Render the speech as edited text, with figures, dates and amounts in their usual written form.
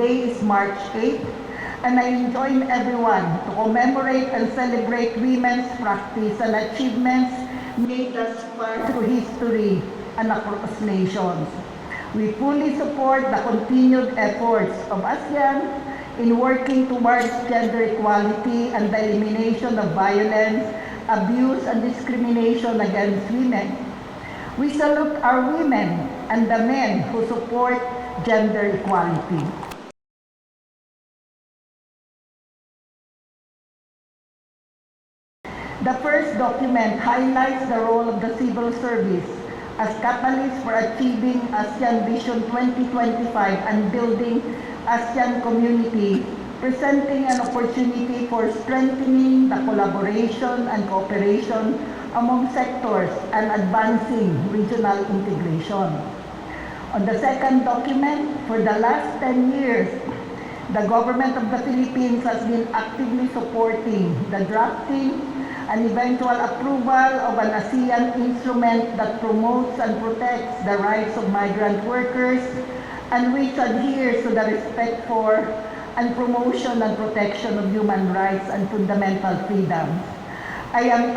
today is March 8th, and I join everyone to commemorate and celebrate women's practice and achievements made thus far through history and across nations. We fully support the continued efforts of ASEAN in working towards gender equality and the elimination of violence, abuse, and discrimination against women. We salute our women and the men who support gender equality. The first document highlights the role of the civil service as catalyst for achieving ASEAN Vision 2025 and building ASEAN community, presenting an opportunity for strengthening the collaboration and cooperation among sectors and advancing regional integration. On the second document, for the last 10 years, the government of the Philippines has been actively supporting the drafting and eventual approval of an ASEAN instrument that promotes and protects the rights of migrant workers and which adheres to the respect for and promotion and protection of human rights and fundamental freedoms. I am